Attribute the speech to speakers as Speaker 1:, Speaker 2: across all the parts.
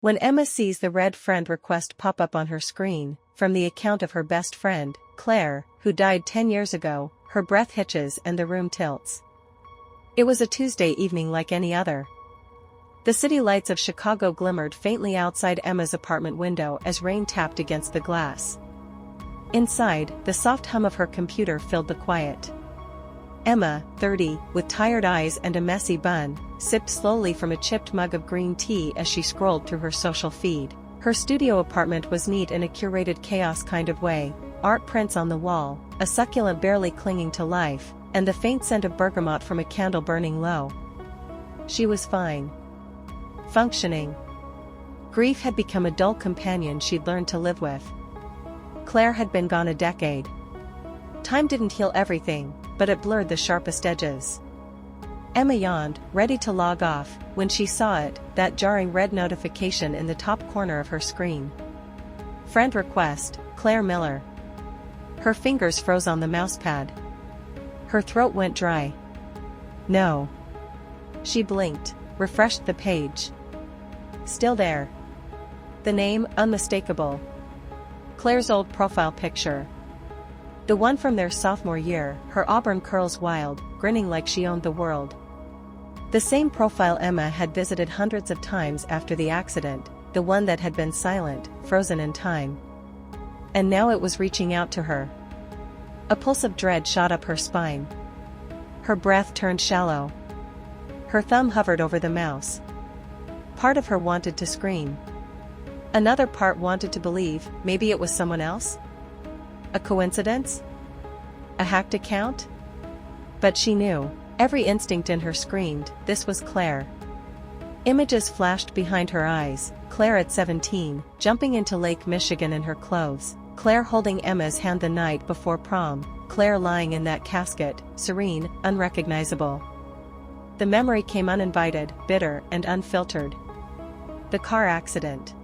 Speaker 1: When Emma sees the red friend request pop up on her screen, from the account of her best friend, Claire, who died 10 years ago, her breath hitches and the room tilts. It was a Tuesday evening like any other. The city lights of Chicago glimmered faintly outside Emma's apartment window as rain tapped against the glass. Inside, the soft hum of her computer filled the quiet. Emma, 30, with tired eyes and a messy bun, sipped slowly from a chipped mug of green tea as she scrolled through her social feed. Her studio apartment was neat in a curated chaos kind of way, art prints on the wall, a succulent barely clinging to life, and the faint scent of bergamot from a candle burning low. She was fine. Functioning. Grief had become a dull companion she'd learned to live with. Claire had been gone a decade. Time didn't heal everything, but it blurred the sharpest edges. Emma yawned, ready to log off, when she saw it, that jarring red notification in the top corner of her screen. Friend request, Claire Miller. Her fingers froze on the mousepad. Her throat went dry. No. She blinked, refreshed the page. Still there. The name, unmistakable. Claire's old profile picture. The one from their sophomore year, her auburn curls wild, grinning like she owned the world. The same profile Emma had visited hundreds of times after the accident, the one that had been silent, frozen in time. And now it was reaching out to her. A pulse of dread shot up her spine. Her breath turned shallow. Her thumb hovered over the mouse. Part of her wanted to scream. Another part wanted to believe, maybe it was someone else? A coincidence? A hacked account? But she knew. Every instinct in her screamed, this was Claire. Images flashed behind her eyes, Claire at 17, jumping into Lake Michigan in her clothes, Claire holding Emma's hand the night before prom, Claire lying in that casket, serene, unrecognizable. The memory came uninvited, bitter, and unfiltered. The car accident.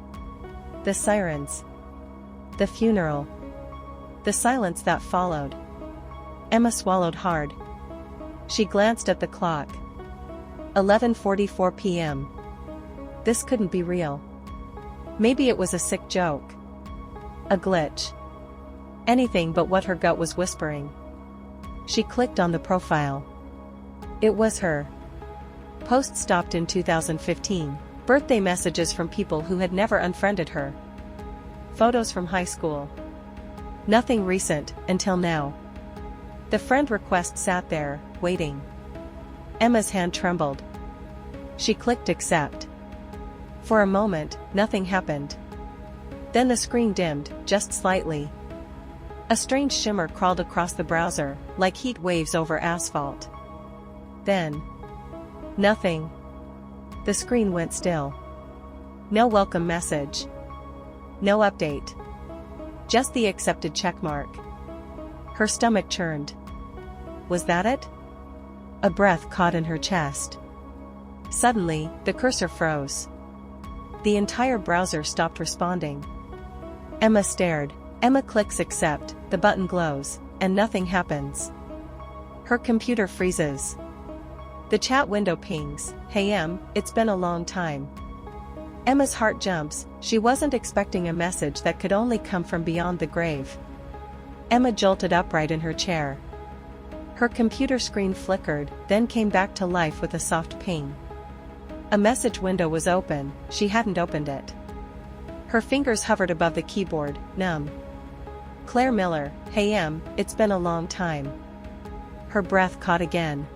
Speaker 1: The sirens. The funeral. The silence that followed. Emma swallowed hard. She glanced at the clock. 11:44 p.m. This couldn't be real. Maybe it was a sick joke. A glitch. Anything but what her gut was whispering. She clicked on the profile. It was her. Posts stopped in 2015. Birthday messages from people who had never unfriended her. Photos from high school. Nothing recent, until now. The friend request sat there, waiting. Emma's hand trembled. She clicked accept. For a moment, nothing happened. Then the screen dimmed, just slightly. A strange shimmer crawled across the browser, like heat waves over asphalt. Then. Nothing. The screen went still. No welcome message. No update. Just the accepted checkmark. Her stomach churned. Was that it? A breath caught in her chest. Suddenly, the cursor froze. The entire browser stopped responding. Emma stared. Emma clicks accept, the button glows, and nothing happens. Her computer freezes. The chat window pings, "Hey Em, it's been a long time." Emma's heart jumps, she wasn't expecting a message that could only come from beyond the grave. Emma jolted upright in her chair. Her computer screen flickered, then came back to life with a soft ping. A message window was open, she hadn't opened it. Her fingers hovered above the keyboard, numb. Claire Miller, "Hey Em, it's been a long time." Her breath caught again.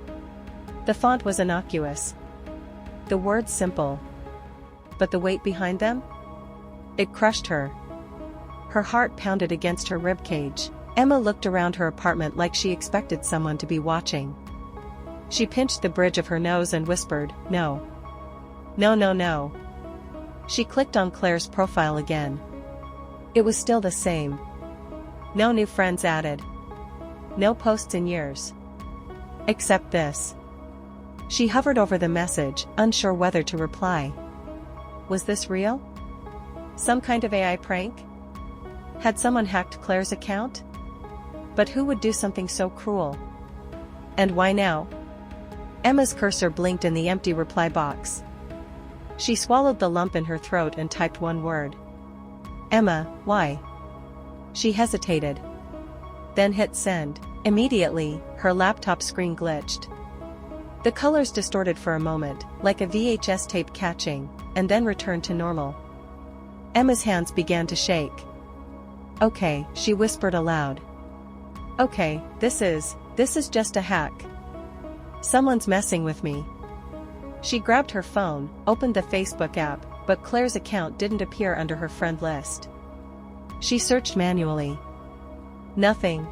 Speaker 1: The font was innocuous. The words simple. But the weight behind them? It crushed her. Her heart pounded against her ribcage. Emma looked around her apartment like she expected someone to be watching. She pinched the bridge of her nose and whispered, "No. No, no, no." She clicked on Claire's profile again. It was still the same. No new friends added. No posts in years. Except this. She hovered over the message, unsure whether to reply. Was this real? Some kind of AI prank? Had someone hacked Claire's account? But who would do something so cruel? And why now? Emma's cursor blinked in the empty reply box. She swallowed the lump in her throat and typed one word. Emma, why? She hesitated. Then hit send. Immediately, her laptop screen glitched. The colors distorted for a moment, like a VHS tape catching, and then returned to normal. Emma's hands began to shake. Okay, she whispered aloud. Okay, this is just a hack. Someone's messing with me. She grabbed her phone, opened the Facebook app, but Claire's account didn't appear under her friend list. She searched manually. Nothing.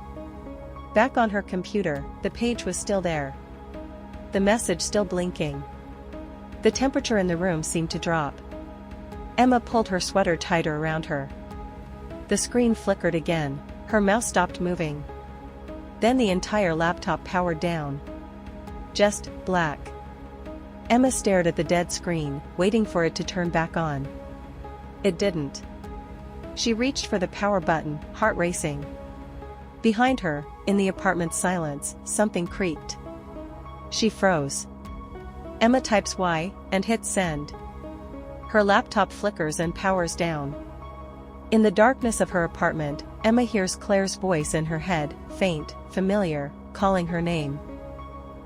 Speaker 1: Back on her computer, the page was still there. The message still blinking. The temperature in the room seemed to drop. Emma pulled her sweater tighter around her. The screen flickered again. Her mouse stopped moving. Then the entire laptop powered down. Just black. Emma stared at the dead screen, waiting for it to turn back on. It didn't. She reached for the power button, heart racing. Behind her, in the apartment's silence, something creaked. She froze. Emma types Y, and hits send. Her laptop flickers and powers down. In the darkness of her apartment, Emma hears Claire's voice in her head, faint, familiar, calling her name.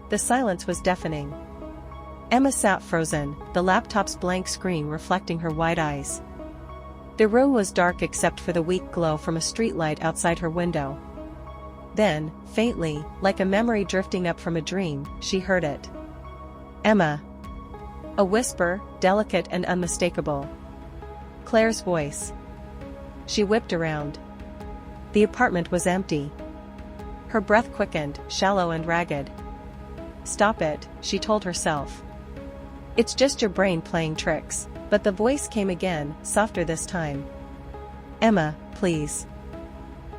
Speaker 1: The silence was deafening. Emma sat frozen, the laptop's blank screen reflecting her wide eyes. The room was dark except for the weak glow from a streetlight outside her window. Then, faintly, like a memory drifting up from a dream, she heard it. Emma. A whisper, delicate and unmistakable. Claire's voice. She whipped around. The apartment was empty. Her breath quickened, shallow and ragged. Stop it, she told herself. It's just your brain playing tricks. But the voice came again, softer this time. Emma, please.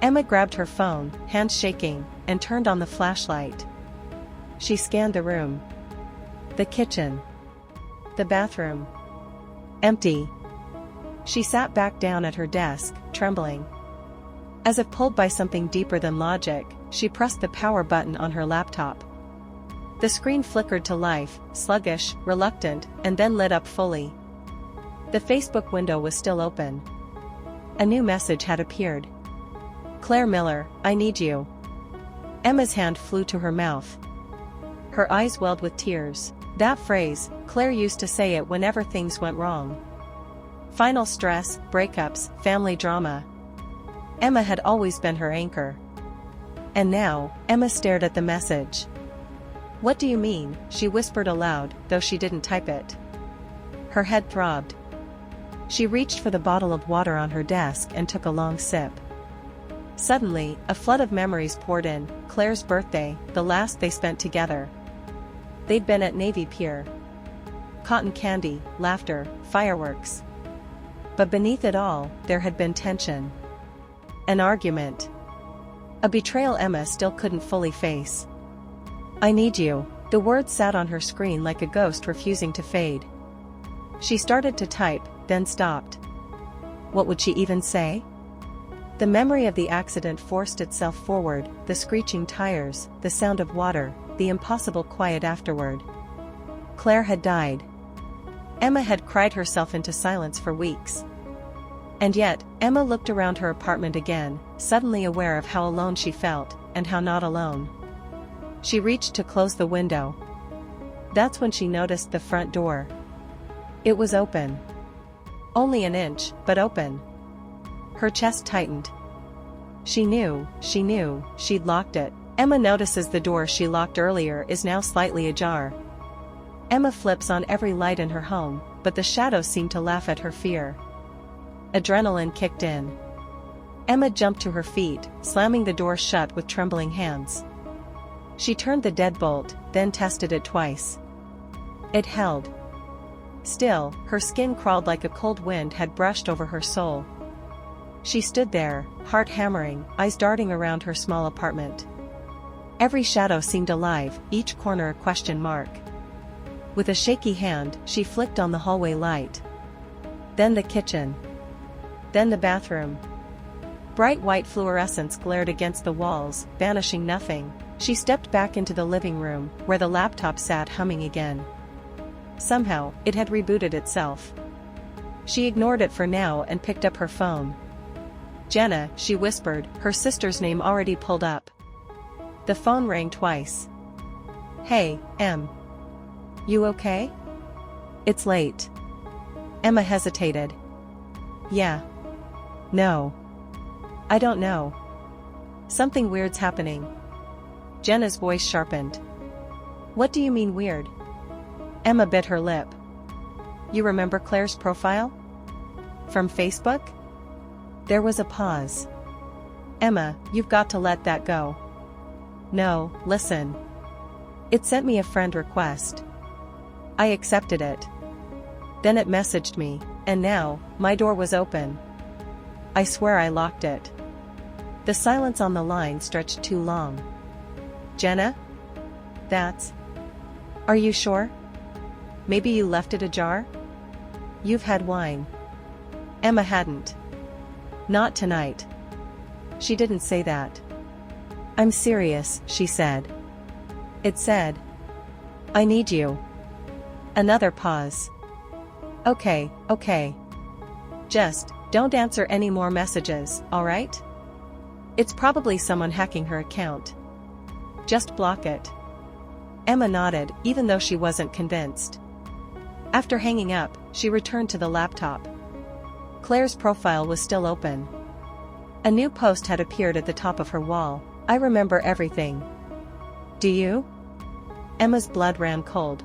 Speaker 1: Emma grabbed her phone, hands shaking, and turned on the flashlight. She scanned the room. The kitchen. The bathroom. Empty. She sat back down at her desk, trembling. As if pulled by something deeper than logic, she pressed the power button on her laptop. The screen flickered to life, sluggish, reluctant, and then lit up fully. The Facebook window was still open. A new message had appeared. Claire Miller, I need you. Emma's hand flew to her mouth. Her eyes welled with tears. That phrase, Claire used to say it whenever things went wrong. Final stress, breakups, family drama. Emma had always been her anchor. And now, Emma stared at the message. What do you mean? She whispered aloud, though she didn't type it. Her head throbbed. She reached for the bottle of water on her desk and took a long sip. Suddenly, a flood of memories poured in. Claire's birthday, the last they spent together. They'd been at Navy Pier. Cotton candy, laughter, fireworks. But beneath it all, there had been tension. An argument. A betrayal Emma still couldn't fully face. I need you. The words sat on her screen like a ghost refusing to fade. She started to type, then stopped. What would she even say? The memory of the accident forced itself forward, the screeching tires, the sound of water, the impossible quiet afterward. Claire had died. Emma had cried herself into silence for weeks. And yet, Emma looked around her apartment again, suddenly aware of how alone she felt, and how not alone. She reached to close the window. That's when she noticed the front door. It was open. Only an inch, but open. Her chest tightened. She knew she'd locked it. Emma notices the door she locked earlier is now slightly ajar. Emma flips on every light in her home, but the shadows seem to laugh at her fear. Adrenaline kicked in. Emma jumped to her feet, slamming the door shut with trembling hands. She turned the deadbolt, then tested it twice. It held. Still, her skin crawled like a cold wind had brushed over her soul. She stood there, heart hammering, eyes darting around her small apartment. Every shadow seemed alive, each corner a question mark. With a shaky hand, she flicked on the hallway light. Then the kitchen. Then the bathroom. Bright white fluorescence glared against the walls, banishing nothing. She stepped back into the living room, where the laptop sat humming again. Somehow, it had rebooted itself. She ignored it for now and picked up her phone. "Jenna," she whispered, her sister's name already pulled up. The phone rang twice. "Hey, Em. You okay? It's late." Emma hesitated. "Yeah. No. I don't know. Something weird's happening." Jenna's voice sharpened. "What do you mean weird?" Emma bit her lip. "You remember Claire's profile? From Facebook?" There was a pause. "Emma, you've got to let that go." "No, listen. It sent me a friend request. I accepted it. Then it messaged me, and now, my door was open. I swear I locked it." The silence on the line stretched too long. "Jenna? That's... Are you sure? Maybe you left it ajar? You've had wine." Emma hadn't. "Not tonight." She didn't say that. "I'm serious," she said. It said, "I need you." Another pause. Okay. Just, don't answer any more messages, alright? It's probably someone hacking her account. Just block it." Emma nodded, even though she wasn't convinced. After hanging up, she returned to the laptop. Claire's profile was still open. A new post had appeared at the top of her wall. "I remember everything. Do you?" Emma's blood ran cold.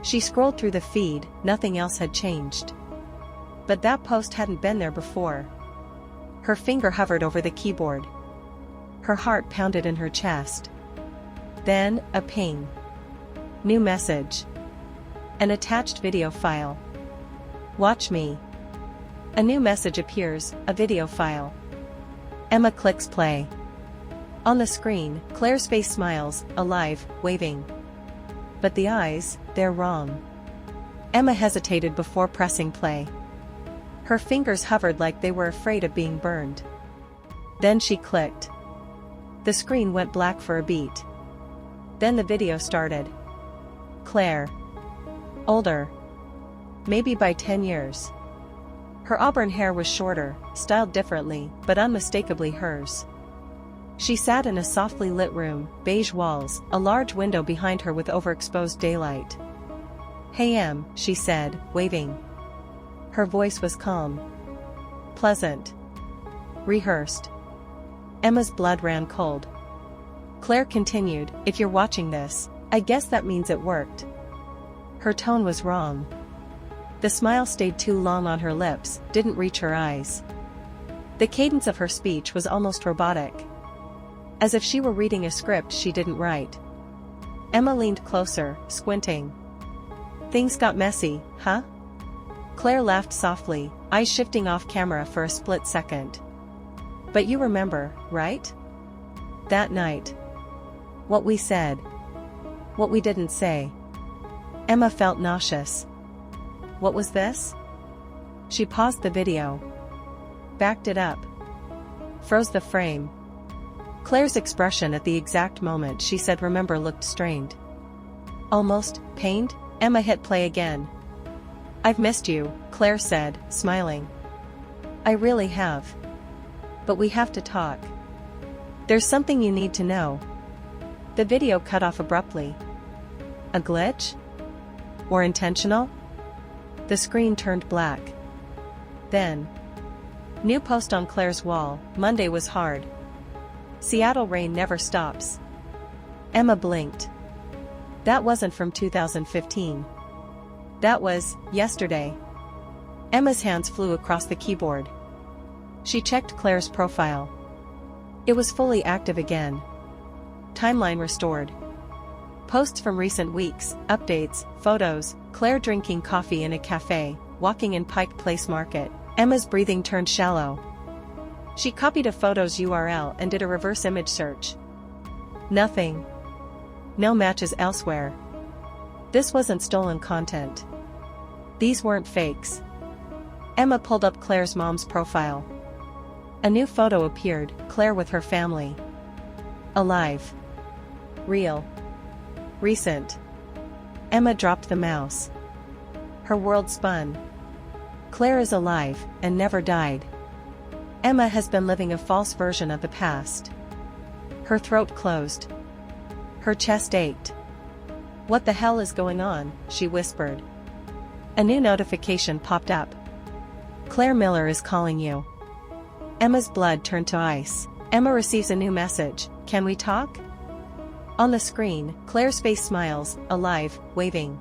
Speaker 1: She scrolled through the feed, nothing else had changed. But that post hadn't been there before. Her finger hovered over the keyboard. Her heart pounded in her chest. Then, a ping. New message. An attached video file. "Watch me." A new message appears, a video file. Emma clicks play. On the screen, Claire's face smiles, alive, waving. But the eyes, they're wrong. Emma hesitated before pressing play. Her fingers hovered like they were afraid of being burned. Then she clicked. The screen went black for a beat. Then the video started. Claire. Older. Maybe by 10 years. Her auburn hair was shorter, styled differently, but unmistakably hers. She sat in a softly lit room, beige walls, a large window behind her with overexposed daylight. "Hey Em," she said, waving. Her voice was calm. Pleasant. Rehearsed. Emma's blood ran cold. Claire continued, "If you're watching this, I guess that means it worked." Her tone was wrong. The smile stayed too long on her lips, didn't reach her eyes. The cadence of her speech was almost robotic. As if she were reading a script she didn't write. Emma leaned closer, squinting. "Things got messy, huh?" Claire laughed softly, eyes shifting off camera for a split second. "But you remember, right? That night. What we said. What we didn't say." Emma felt nauseous. What was this? She paused the video. Backed it up. Froze the frame. Claire's expression at the exact moment she said remember looked strained. Almost pained. Emma hit play again. "I've missed you," Claire said, smiling. "I really have. But we have to talk. There's something you need to know." The video cut off abruptly. A glitch? Or intentional? The screen turned black. Then. New post on Claire's wall, "Monday was hard. Seattle rain never stops." Emma blinked. That wasn't from 2015. That was, yesterday. Emma's hands flew across the keyboard. She checked Claire's profile. It was fully active again. Timeline restored. Posts from recent weeks, updates, photos, Claire drinking coffee in a cafe, walking in Pike Place Market. Emma's breathing turned shallow. She copied a photo's URL and did a reverse image search. Nothing. No matches elsewhere. This wasn't stolen content. These weren't fakes. Emma pulled up Claire's mom's profile. A new photo appeared, Claire with her family. Alive. Real. Recent. Emma dropped the mouse. Her world spun. Claire is alive, and never died. Emma has been living a false version of the past. Her throat closed. Her chest ached. "What the hell is going on?" she whispered. A new notification popped up. "Claire Miller is calling you." Emma's blood turned to ice. Emma receives a new message, "Can we talk?" On the screen, Claire's face smiles, alive, waving.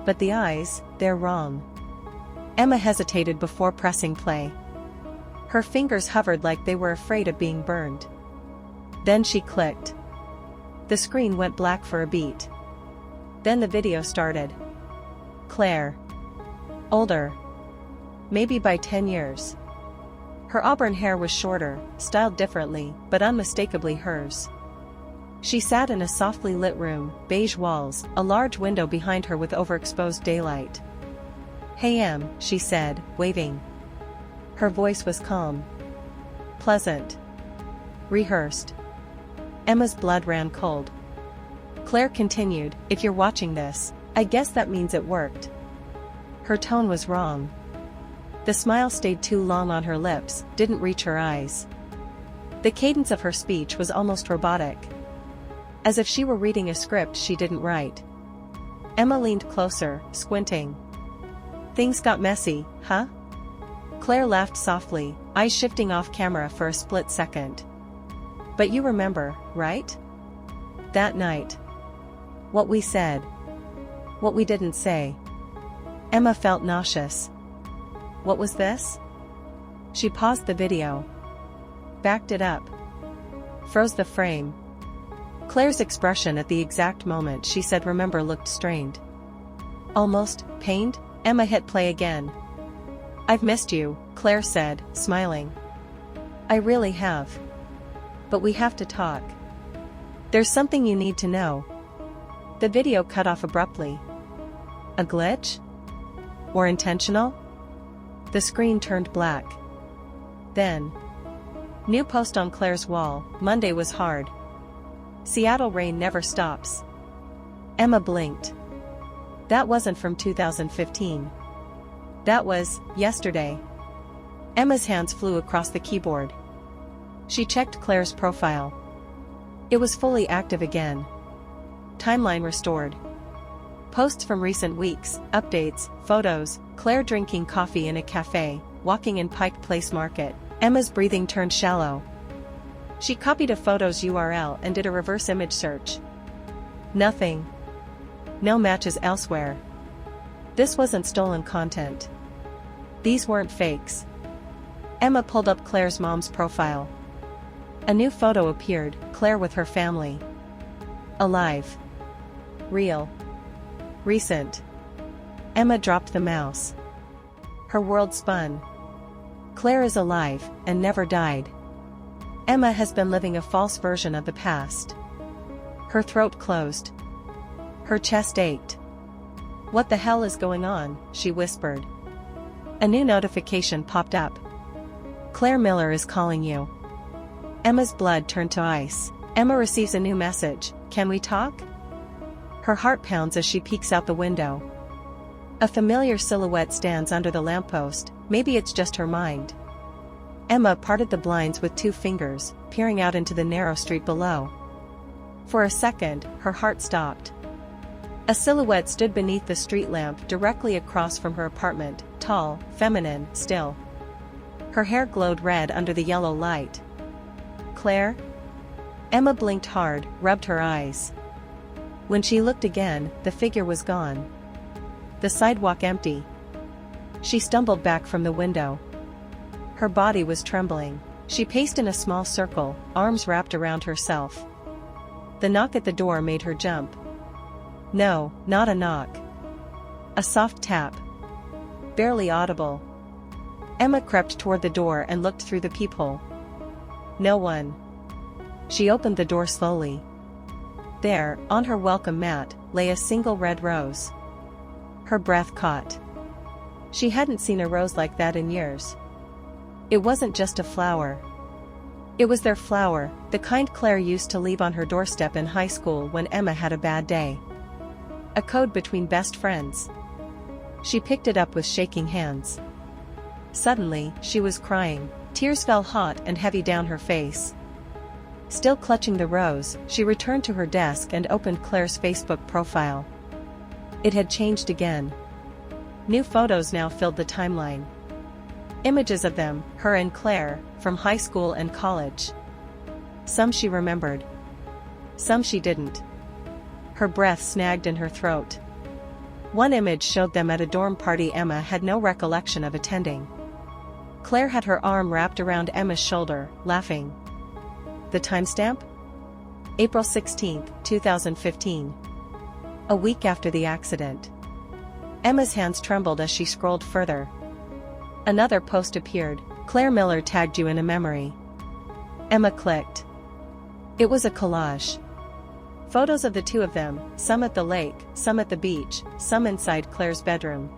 Speaker 1: But the eyes, they're wrong. Emma hesitated before pressing play. Her fingers hovered like they were afraid of being burned. Then she clicked. The screen went black for a beat. Then the video started. Claire. Older. Maybe by 10 years. Her auburn hair was shorter, styled differently, but unmistakably hers. She sat in a softly lit room, beige walls, a large window behind her with overexposed daylight. "Hey Em," she said, waving. Her voice was calm. Pleasant. Rehearsed. Emma's blood ran cold. Claire continued, "If you're watching this, I guess that means it worked." Her tone was wrong. The smile stayed too long on her lips, didn't reach her eyes. The cadence of her speech was almost robotic. As if she were reading a script she didn't write. Emma leaned closer, squinting. "Things got messy, huh?" Claire laughed softly, eyes shifting off camera for a split second. "But you remember, right? That night. What we said. What we didn't say." Emma felt nauseous. What was this? She paused the video. Backed it up. Froze the frame. Claire's expression at the exact moment she said remember looked strained. Almost pained. Emma hit play again. "I've missed you," Claire said, smiling. "I really have. But we have to talk. There's something you need to know." The video cut off abruptly. A glitch? Or intentional? The screen turned black. Then. New post on Claire's wall, "Monday was hard. Seattle rain never stops." Emma blinked. That wasn't from 2015. That was, yesterday. Emma's hands flew across the keyboard. She checked Claire's profile. It was fully active again. Timeline restored. Posts from recent weeks, updates, photos, Claire drinking coffee in a cafe, walking in Pike Place Market. Emma's breathing turned shallow. She copied a photo's URL and did a reverse image search. Nothing. No matches elsewhere. This wasn't stolen content. These weren't fakes. Emma pulled up Claire's mom's profile. A new photo appeared, Claire with her family. Alive. Real. Recent. Emma dropped the mouse. Her world spun. Claire is alive, and never died. Emma has been living a false version of the past. Her throat closed. Her chest ached. "What the hell is going on?" she whispered. A new notification popped up. "Claire Miller is calling you." Emma's blood turned to ice. Emma receives a new message, "Can we talk?" Her heart pounds as she peeks out the window. A familiar silhouette stands under the lamppost, maybe it's just her mind. Emma parted the blinds with 2 fingers, peering out into the narrow street below. For a second, her heart stopped. A silhouette stood beneath the street lamp directly across from her apartment, tall, feminine, still. Her hair glowed red under the yellow light. Claire? Emma blinked hard, rubbed her eyes. When she looked again, the figure was gone. The sidewalk empty. She stumbled back from the window. Her body was trembling. She paced in a small circle, arms wrapped around herself. The knock at the door made her jump. No, not a knock. A soft tap. Barely audible. Emma crept toward the door and looked through the peephole. No one. She opened the door slowly. There, on her welcome mat, lay a single red rose. Her breath caught. She hadn't seen a rose like that in years. It wasn't just a flower. It was their flower, the kind Claire used to leave on her doorstep in high school when Emma had a bad day. A code between best friends. She picked it up with shaking hands. Suddenly, she was crying. Tears fell hot and heavy down her face. Still clutching the rose, she returned to her desk and opened Claire's Facebook profile. It had changed again. New photos now filled the timeline. Images of them, her and Claire, from high school and college. Some she remembered. Some she didn't. Her breath snagged in her throat. One image showed them at a dorm party Emma had no recollection of attending. Claire had her arm wrapped around Emma's shoulder, laughing. The timestamp? April 16, 2015. A week after the accident. Emma's hands trembled as she scrolled further. Another post appeared. Claire Miller tagged you in a memory. Emma clicked. It was a collage. Photos of the two of them, some at the lake, some at the beach, some inside Claire's bedroom.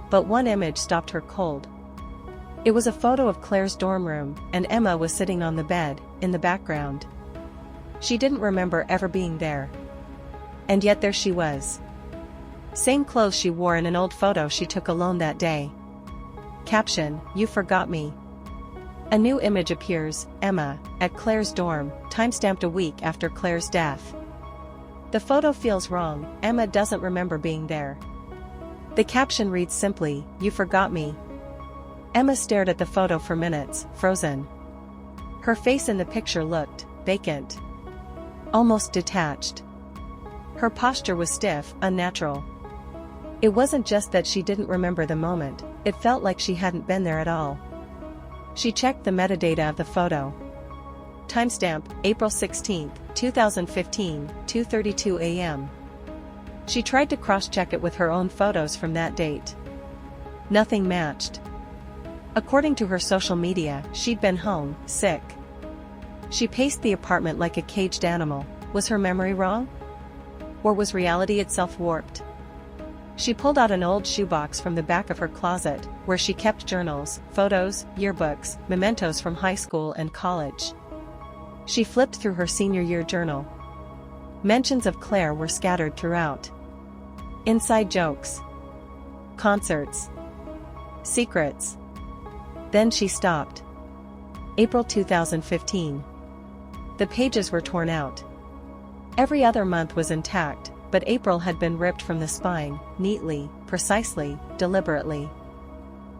Speaker 1: But one image stopped her cold. It was a photo of Claire's dorm room, and Emma was sitting on the bed, in the background. She didn't remember ever being there. And yet there she was. Same clothes she wore in an old photo she took alone that day. Caption, "You forgot me." A new image appears, Emma, at Claire's dorm, timestamped a week after Claire's death. The photo feels wrong, Emma doesn't remember being there. The caption reads simply, "You forgot me." Emma stared at the photo for minutes, frozen. Her face in the picture looked vacant. Almost detached. Her posture was stiff, unnatural. It wasn't just that she didn't remember the moment, it felt like she hadn't been there at all. She checked the metadata of the photo. Timestamp, April 16, 2015, 2:32 a.m. She tried to cross-check it with her own photos from that date. Nothing matched. According to her social media, she'd been home, sick. She paced the apartment like a caged animal. Was her memory wrong? Or was reality itself warped? She pulled out an old shoebox from the back of her closet, where she kept journals, photos, yearbooks, mementos from high school and college. She flipped through her senior year journal. Mentions of Claire were scattered throughout. Inside jokes. Concerts. Secrets. Then she stopped. April 2015. The pages were torn out. Every other month was intact, but April had been ripped from the spine, neatly, precisely, deliberately.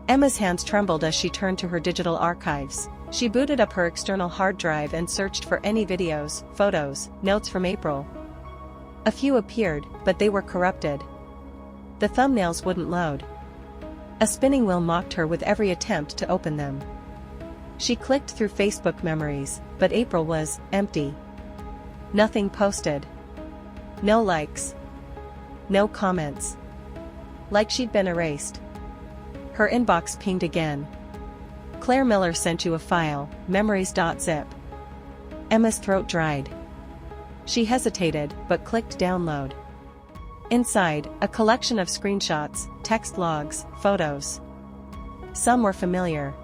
Speaker 1: Emma's hands trembled as she turned to her digital archives. She booted up her external hard drive and searched for any videos, photos, notes from April. A few appeared, but they were corrupted. The thumbnails wouldn't load. A spinning wheel mocked her with every attempt to open them. She clicked through Facebook memories, but April was empty. Nothing posted. No likes. No comments. Like she'd been erased. Her inbox pinged again. Claire Miller sent you a file, memories.zip. Emma's throat dried. She hesitated, but clicked download. Inside, a collection of screenshots, text logs, photos. Some were familiar.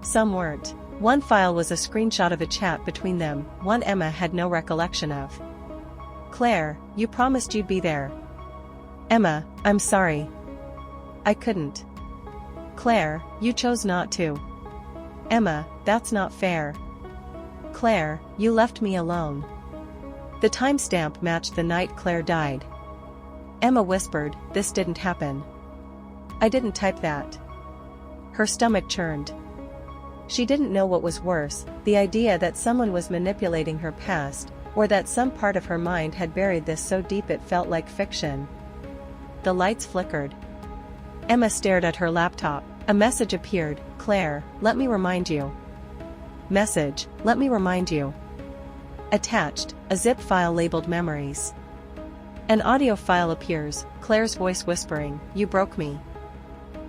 Speaker 1: Some weren't. One file was a screenshot of a chat between them, one Emma had no recollection of. Claire, you promised you'd be there. Emma, I'm sorry. I couldn't. Claire, you chose not to. Emma, that's not fair. Claire, you left me alone. The timestamp matched the night Claire died. Emma whispered, this didn't happen. I didn't type that. Her stomach churned. She didn't know what was worse, the idea that someone was manipulating her past, or that some part of her mind had buried this so deep it felt like fiction. The lights flickered. Emma stared at her laptop. A message appeared, Claire, let me remind you. Message, let me remind you. Attached, a zip file labeled memories. An audio file appears, Claire's voice whispering, you broke me.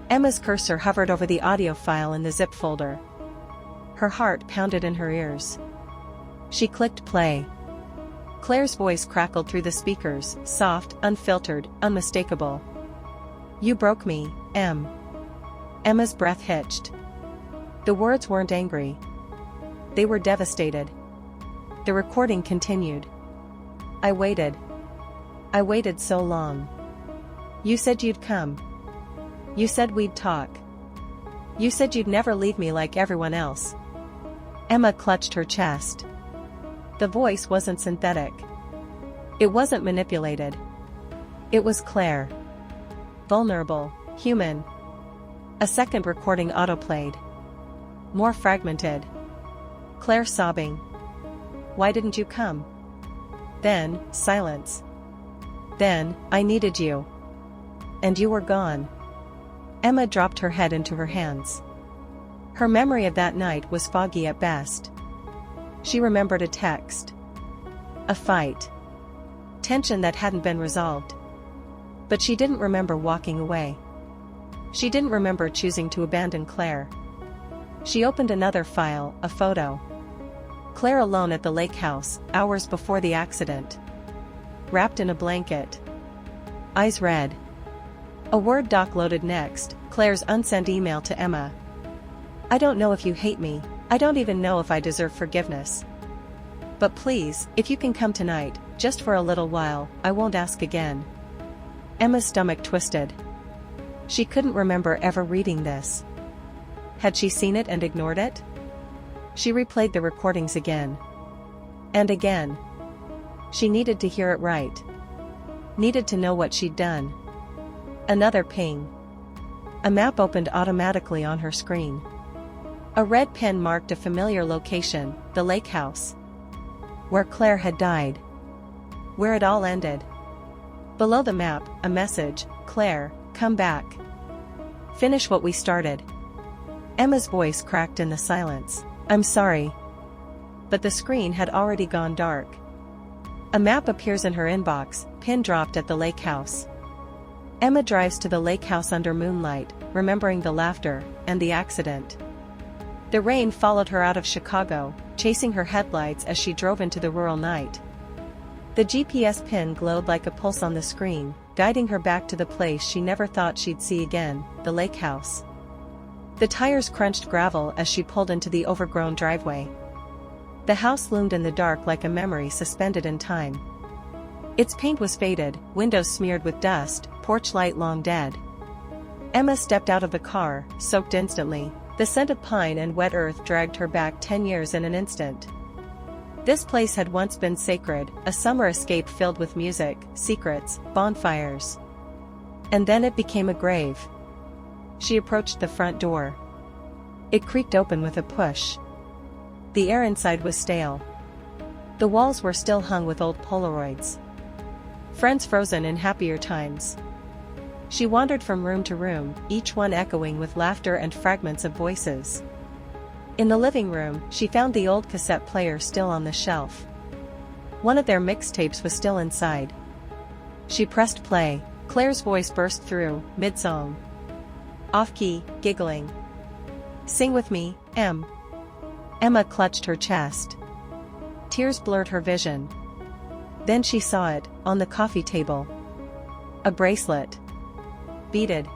Speaker 1: Emma's cursor hovered over the audio file in the zip folder. Her heart pounded in her ears. She clicked play. Claire's voice crackled through the speakers, soft, unfiltered, unmistakable. You broke me, Em. Emma's breath hitched. The words weren't angry. They were devastated. The recording continued. I waited. I waited so long. You said you'd come. You said we'd talk. You said you'd never leave me like everyone else. Emma clutched her chest. The voice wasn't synthetic. It wasn't manipulated. It was Claire. Vulnerable, human. A second recording autoplayed. More fragmented. Claire sobbing. Why didn't you come? Then, silence. Then, I needed you. And you were gone. Emma dropped her head into her hands. Her memory of that night was foggy at best. She remembered a text. A fight. Tension that hadn't been resolved. But she didn't remember walking away. She didn't remember choosing to abandon Claire. She opened another file, a photo. Claire alone at the lake house, hours before the accident. Wrapped in a blanket. Eyes red. A Word doc loaded next, Claire's unsent email to Emma. I don't know if you hate me, I don't even know if I deserve forgiveness. But please, if you can come tonight, just for a little while, I won't ask again. Emma's stomach twisted. She couldn't remember ever reading this. Had she seen it and ignored it? She replayed the recordings again. And again. She needed to hear it right. Needed to know what she'd done. Another ping. A map opened automatically on her screen. A red pen marked a familiar location, the lake house. Where Claire had died. Where it all ended. Below the map, a message, Claire, come back. Finish what we started. Emma's voice cracked in the silence. I'm sorry. But the screen had already gone dark. A map appears in her inbox, pin dropped at the lake house. Emma drives to the lake house under moonlight, remembering the laughter, and the accident. The rain followed her out of Chicago, chasing her headlights as she drove into the rural night. The GPS pin glowed like a pulse on the screen, guiding her back to the place she never thought she'd see again, the lake house. The tires crunched gravel as she pulled into the overgrown driveway. The house loomed in the dark like a memory suspended in time. Its paint was faded, windows smeared with dust, porch light long dead. Emma stepped out of the car, soaked instantly. The scent of pine and wet earth dragged her back 10 years in an instant. This place had once been sacred, a summer escape filled with music, secrets, bonfires. And then it became a grave. She approached the front door. It creaked open with a push. The air inside was stale. The walls were still hung with old Polaroids. Friends frozen in happier times. She wandered from room to room, each one echoing with laughter and fragments of voices. In the living room, she found the old cassette player still on the shelf. One of their mixtapes was still inside. She pressed play. Claire's voice burst through, mid-song. Off-key, giggling. Sing with me, Em. Emma clutched her chest. Tears blurred her vision. Then she saw it, on the coffee table. A bracelet. Beaded.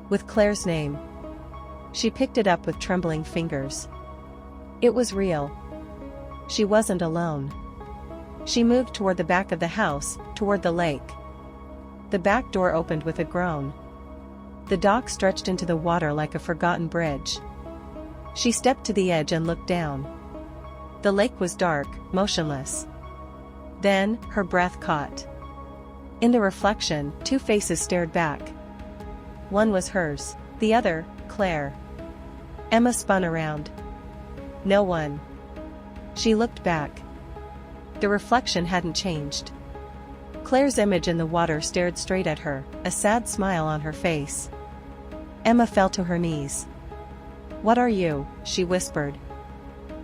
Speaker 1: With Claire's name. She picked it up with trembling fingers. It was real. She wasn't alone. She moved toward the back of the house, toward the lake. The back door opened with a groan. The dock stretched into the water like a forgotten bridge. She stepped to the edge and looked down. The lake was dark, motionless. Then, her breath caught. In the reflection, two faces stared back. One was hers, the other, Claire. Emma spun around. No one. She looked back. The reflection hadn't changed. Claire's image in the water stared straight at her, a sad smile on her face. Emma fell to her knees. What are you? She whispered.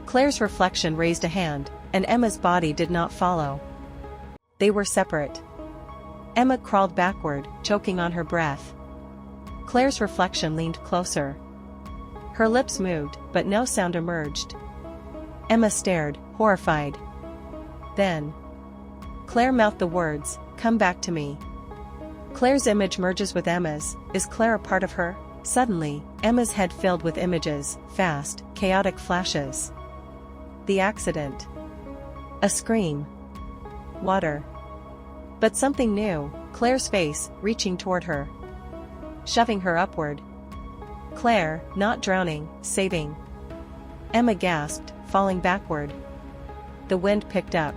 Speaker 1: Claire's reflection raised a hand, and Emma's body did not follow. They were separate. Emma crawled backward, choking on her breath. Claire's reflection leaned closer. Her lips moved, but no sound emerged. Emma stared, horrified. Then Claire mouthed the words, "Come back to me." Claire's image merges with Emma's. Is Claire a part of her? Suddenly, Emma's head filled with images, fast, chaotic flashes. The accident. A scream. Water. But something new, Claire's face, reaching toward her. shoving her upward. Claire, not drowning, saving. Emma gasped, falling backward. The wind picked up.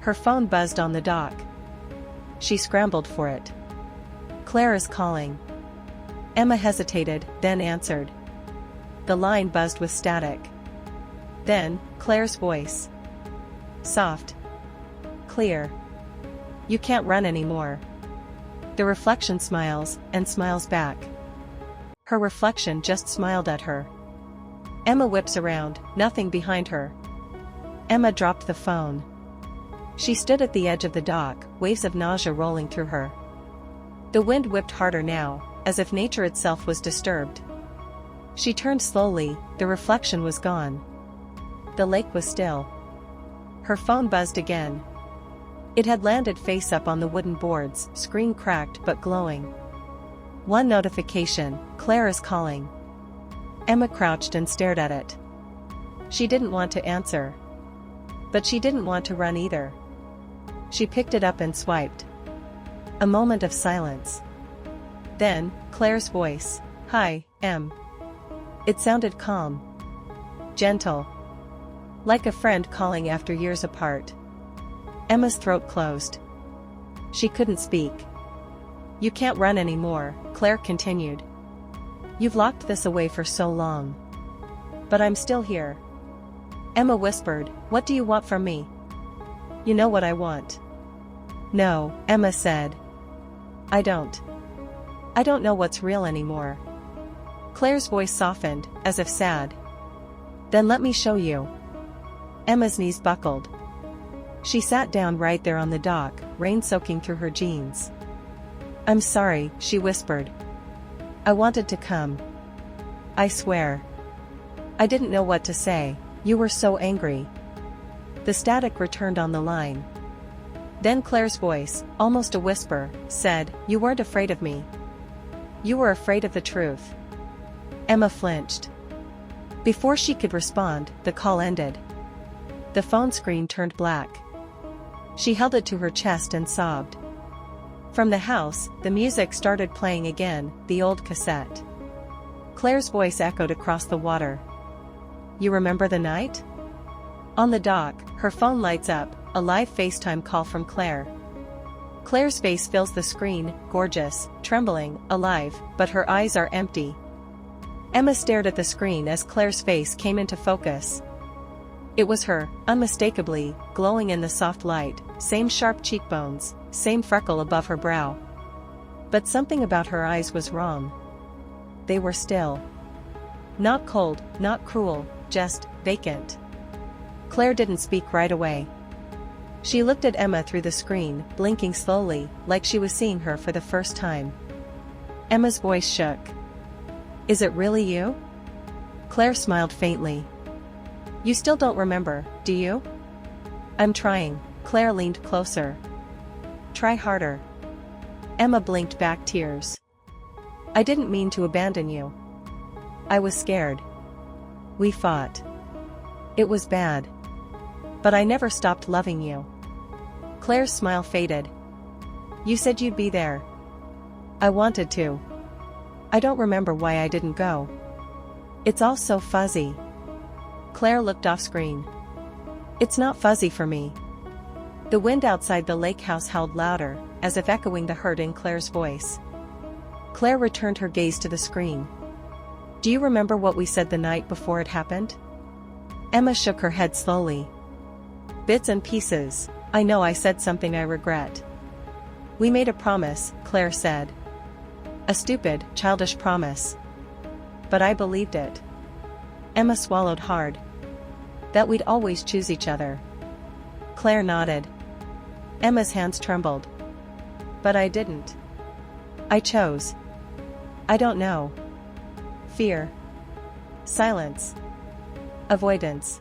Speaker 1: Her phone buzzed on the dock. She scrambled for it. Claire is calling. Emma hesitated, then answered. The line buzzed with static. Then, Claire's voice. Soft. Clear. You can't run anymore. The reflection smiles, and smiles back. Her reflection just smiled at her. Emma whips around, nothing behind her. Emma dropped the phone. She stood at the edge of the dock, waves of nausea rolling through her. The wind whipped harder now, as if nature itself was disturbed. She turned slowly, the reflection was gone. The lake was still. Her phone buzzed again. It had landed face up on the wooden boards, screen cracked but glowing. One notification, Claire is calling. Emma crouched and stared at it. She didn't want to answer. But she didn't want to run either. She picked it up and swiped. A moment of silence. Then, Claire's voice. Hi, Em. It sounded calm. Gentle. Like a friend calling after years apart. Emma's throat closed. She couldn't speak. You can't run anymore, Claire continued. You've locked this away for so long. But I'm still here. Emma whispered, what do you want from me? You know what I want. No, Emma said. I don't. I don't know what's real anymore. Claire's voice softened, as if sad. Then let me show you. Emma's knees buckled. She sat down right there on the dock, rain soaking through her jeans. I'm sorry, she whispered. I wanted to come. I swear. I didn't know what to say, you were so angry. The static returned on the line. Then Claire's voice, almost a whisper, said, you weren't afraid of me. You were afraid of the truth. Emma flinched. Before she could respond, the call ended. The phone screen turned black. She held it to her chest and sobbed. From the house, the music started playing again, the old cassette. Claire's voice echoed across the water. You remember the night? On the dock, her phone lights up, a live FaceTime call from Claire. Claire's face fills the screen, gorgeous, trembling, alive, but her eyes are empty. Emma stared at the screen as Claire's face came into focus. It was her, unmistakably, glowing in the soft light, same sharp cheekbones, same freckle above her brow. But something about her eyes was wrong. They were still. Not cold, not cruel, just vacant. Claire didn't speak right away. She looked at Emma through the screen, blinking slowly, like she was seeing her for the first time. Emma's voice shook. Is it really you? Claire smiled faintly. You still don't remember, do you? I'm trying. Claire leaned closer. Try harder. Emma blinked back tears. I didn't mean to abandon you. I was scared. We fought. It was bad. But I never stopped loving you. Claire's smile faded. You said you'd be there. I wanted to. I don't remember why I didn't go. It's all so fuzzy. Claire looked off screen. It's not fuzzy for me. The wind outside the lake house howled louder, as if echoing the hurt in Claire's voice. Claire returned her gaze to the screen. Do you remember what we said the night before it happened? Emma shook her head slowly. Bits and pieces. I know I said something I regret. We made a promise, Claire said. A stupid, childish promise. But I believed it. Emma swallowed hard. That we'd always choose each other. Claire nodded. Emma's hands trembled. But I didn't. I chose. I don't know. Fear. Silence. Avoidance.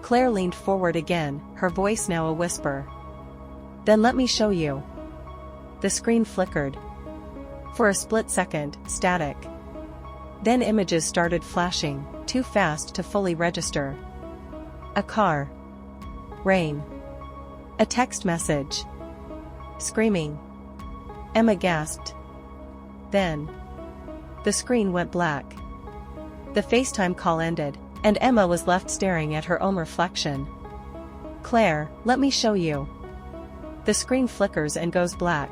Speaker 1: Claire leaned forward again, her voice now a whisper. Then let me show you. The screen flickered. For a split second, static. Then images started flashing, too fast to fully register. A car. Rain. A text message. Screaming. Emma gasped. Then, the screen went black. The FaceTime call ended, and Emma was left staring at her own reflection. "Claire, let me show you." The screen flickers and goes black.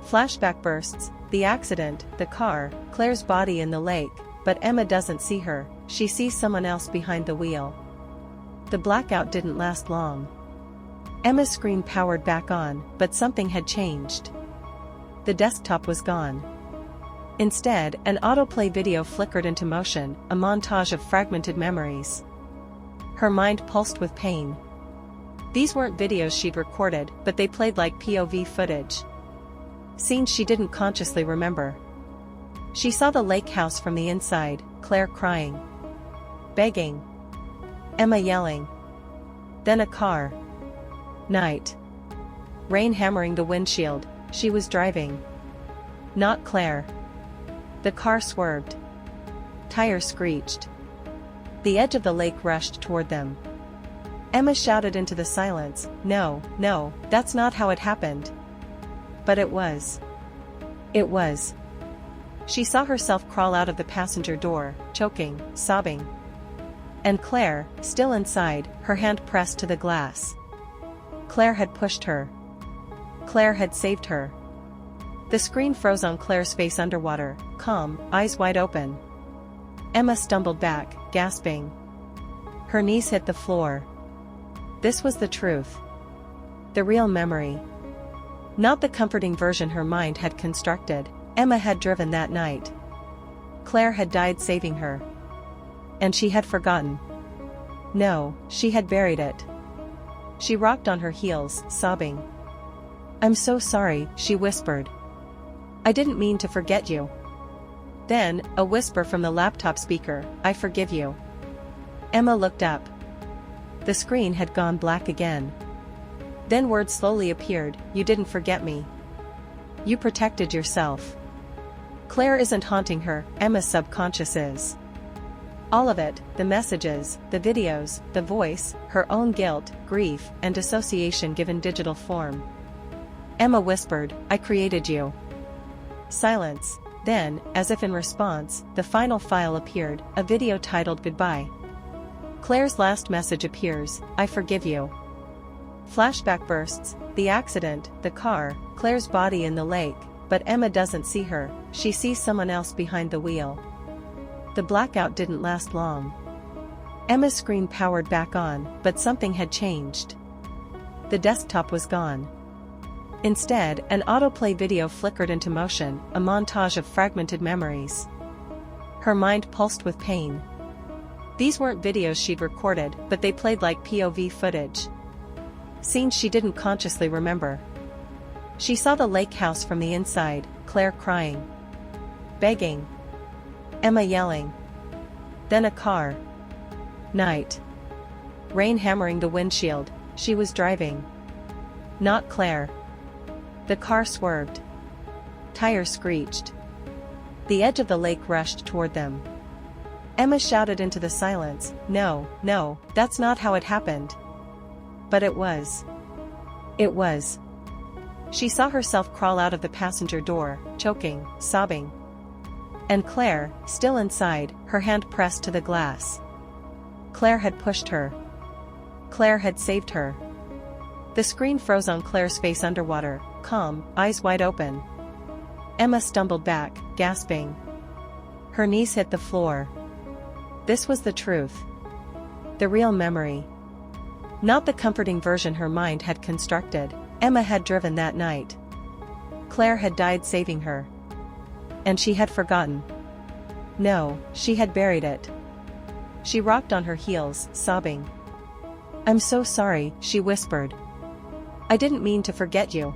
Speaker 1: Flashback bursts, the accident, the car, Claire's body in the lake, but Emma doesn't see her, she sees someone else behind the wheel. The blackout didn't last long. Emma's screen powered back on, but something had changed. The desktop was gone. Instead, an autoplay video flickered into motion, a montage of fragmented memories. Her mind pulsed with pain. These weren't videos she'd recorded, but they played like POV footage. Scenes she didn't consciously remember. She saw the lake house from the inside, Claire crying, begging, Emma yelling. Then a car. Night. Rain hammering the windshield, she was driving. Not Claire. The car swerved. Tires screeched. The edge of the lake rushed toward them. Emma shouted into the silence, "No, no, that's not how it happened." But it was. It was. She saw herself crawl out of the passenger door, choking, sobbing. And Claire, still inside, her hand pressed to the glass. Claire had pushed her. Claire had saved her. The screen froze on Claire's face underwater, calm, eyes wide open. Emma stumbled back, gasping. Her knees hit the floor. This was the truth. The real memory. Not the comforting version her mind had constructed. Emma had driven that night. Claire had died saving her. And she had forgotten. No, she had buried it. She rocked on her heels, sobbing. "I'm so sorry," she whispered. "I didn't mean to forget you." Then, a whisper from the laptop speaker, "I forgive you." Emma looked up. The screen had gone black again. Then words slowly appeared, "You didn't forget me. You protected yourself." Claire isn't haunting her, Emma's subconscious is. All of it, the messages, the videos, the voice, her own guilt, grief, and dissociation given digital form. Emma whispered, "I created you." Silence. Then, as if in response, the final file appeared, a video titled "Goodbye." Claire's last message appears, "I forgive you." Flashback bursts, the accident, the car, Claire's body in the lake, but Emma doesn't see her, she sees someone else behind the wheel. The blackout didn't last long. Emma's screen powered back on, but something had changed. The desktop was gone. Instead, an autoplay video flickered into motion, a montage of fragmented memories. Her mind pulsed with pain. These weren't videos she'd recorded, but they played like POV footage. Scenes she didn't consciously remember. She saw the lake house from the inside, Claire crying, begging, Emma yelling. Then a car. Night. Rain hammering the windshield, she was driving. Not Claire. The car swerved. Tires screeched. The edge of the lake rushed toward them. Emma shouted into the silence, "No, no, that's not how it happened." But it was. It was. She saw herself crawl out of the passenger door, choking, sobbing. And Claire, still inside, her hand pressed to the glass. Claire had pushed her. Claire had saved her. The screen froze on Claire's face underwater, calm, eyes wide open. Emma stumbled back, gasping. Her knees hit the floor. This was the truth. The real memory. Not the comforting version her mind had constructed. Emma had driven that night. Claire had died saving her. And she had forgotten. No, she had buried it. She rocked on her heels, sobbing. "I'm so sorry," she whispered. "I didn't mean to forget you."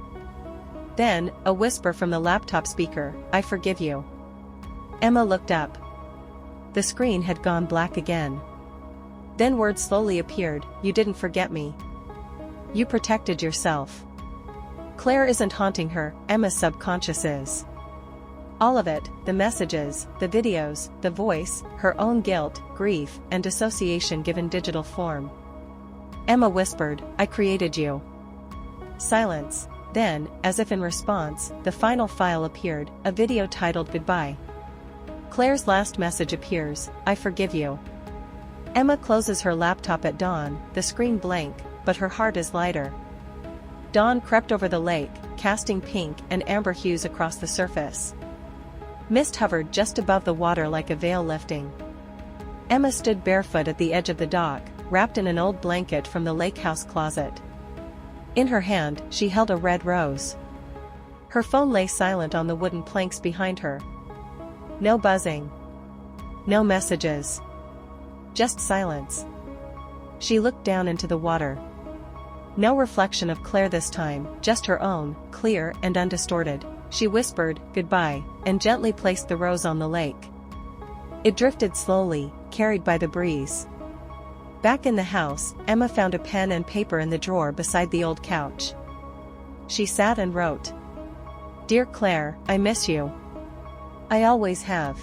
Speaker 1: Then, a whisper from the laptop speaker, "I forgive you." Emma looked up. The screen had gone black again. Then words slowly appeared, "You didn't forget me. You protected yourself." Claire isn't haunting her, Emma's subconscious is. All of it, the messages, the videos, the voice, her own guilt, grief, and dissociation given digital form. Emma whispered, "I created you." Silence. Then, as if in response, the final file appeared, a video titled Goodbye. Claire's last message appears, I forgive you. Emma closes her laptop at dawn, the screen blank, but her heart is lighter. Dawn crept over the lake, casting pink and amber hues across the surface. Mist hovered just above the water like a veil lifting. Emma stood barefoot at the edge of the dock, wrapped in an old blanket from the lake house closet. In her hand, she held a red rose. Her phone lay silent on the wooden planks behind her. No buzzing. No messages. Just silence. She looked down into the water. No reflection of Claire this time, just her own, clear and undistorted. She whispered, goodbye, and gently placed the rose on the lake. It drifted slowly, carried by the breeze. Back in the house, Emma found a pen and paper in the drawer beside the old couch. She sat and wrote. Dear Claire, I miss you. I always have.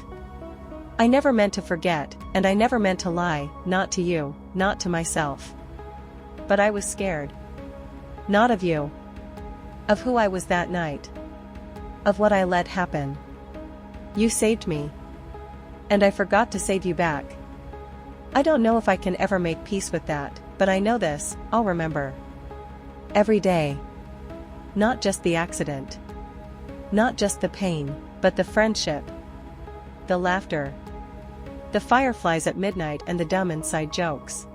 Speaker 1: I never meant to forget, and I never meant to lie, not to you, not to myself. But I was scared. Not of you. Of who I was that night. Of what I let happen. You saved me. And I forgot to save you back. I don't know if I can ever make peace with that, but I know this, I'll remember. Every day. Not just the accident. Not just the pain, but the friendship. The laughter. The fireflies at midnight and the dumb inside jokes.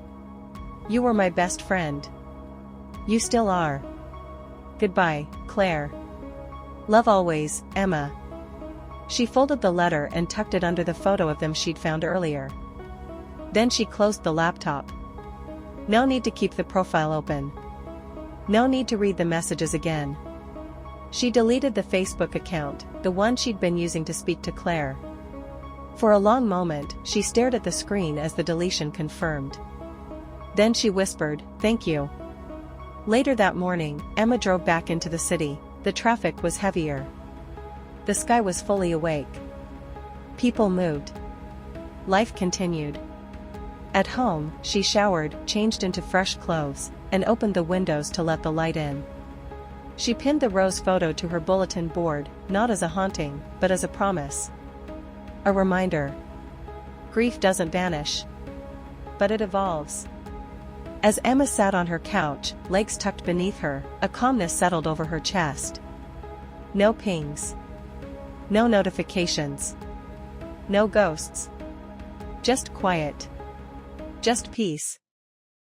Speaker 1: You were my best friend. You still are. Goodbye, Claire. Love always, Emma. She folded the letter and tucked it under the photo of them she'd found earlier. Then she closed the laptop. No need to keep the profile open. No need to read the messages again. She deleted the Facebook account, the one she'd been using to speak to Claire. For a long moment, she stared at the screen as the deletion confirmed. Then she whispered, thank you. Later that morning, Emma drove back into the city. The traffic was heavier. The sky was fully awake. People moved. Life continued. At home, she showered, changed into fresh clothes, and opened the windows to let the light in. She pinned the rose photo to her bulletin board, not as a haunting, but as a promise. A reminder. Grief doesn't vanish. But it evolves. As Emma sat on her couch, legs tucked beneath her, a calmness settled over her chest. No pings. No notifications. No ghosts. Just quiet. Just peace.